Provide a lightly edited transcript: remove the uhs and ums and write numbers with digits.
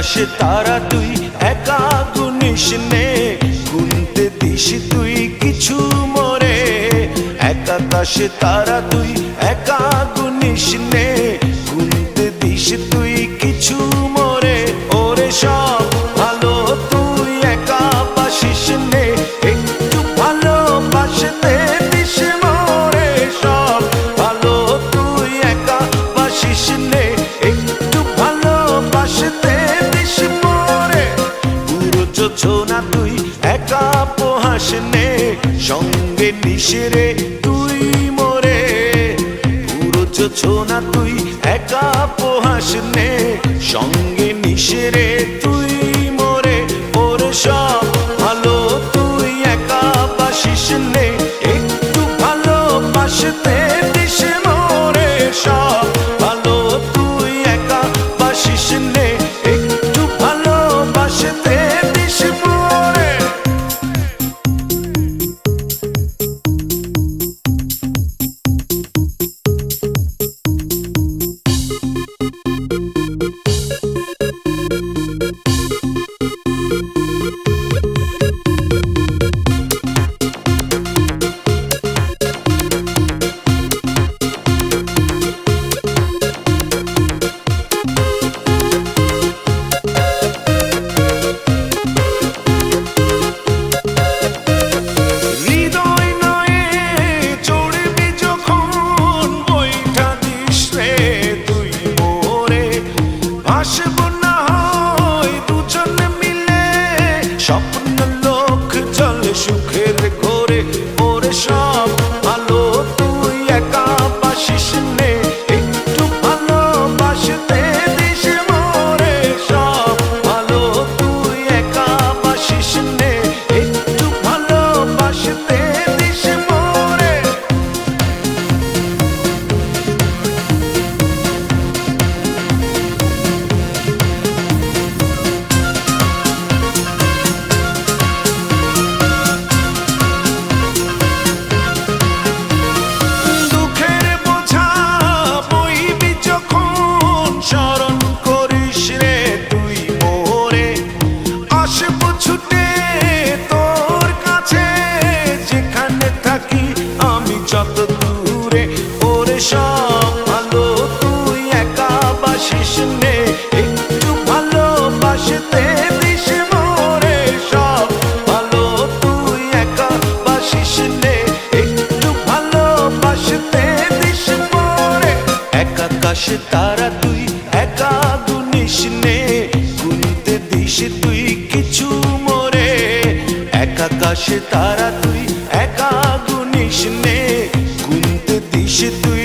আকাশে তারা তুই একা গুনিস নে, গুনতে দিস তুই কিছু মোরে। এক আকাশে তারা তুই একা গুনিস নে, গুনতে দিস তুই কিছু মোরে। ওরে সব ভালো তুই একা বাসিস নে, একটু ভালোবাসতে দিস মোরে। সব ভালো তুই একা বাসিস নে, একটু ভালোবাসতে দিস মোরে। পুরো যোজনা তুই একা পোহাস নে, সঙ্গে নিস রে তুই মোরে। পুরো যোজনা তুই একা পোহাস নে, সঙ্গে নিস রে তুই মোরে। ওরে সব ভালো তুই একা বাসিস নে, একটু ভালোবাসতে দিস মোরে। সব ভালো তুই একা বাসিস নে, একটু ভালোবাসতে দিস মোরে। স্বপ্ন লোক চলে সুখের ঘরে। ওরে সব ভালো তুই একা বাসিস নে, একটু ভালোবাসতে দিস মোরে। সব ভালো তুই একা বাসিস নে, একটু ভালোবাসতে দিস মোরে। যত দূরে ওরে সব ভালো তুই একা বাসিস নে, একটু ভালোবাসতে দিস মোরে। সব ভালো তুই একা বাসিস নে, একটু ভালোবাসতে দিস মোরে। এক আকাশে তারা তুই একা গুনিস নে, গুনতে দিস তুই কিছু মোরে। এক আকাশে তারা তুই একা গুনিস নে, গুনতে দিস তুই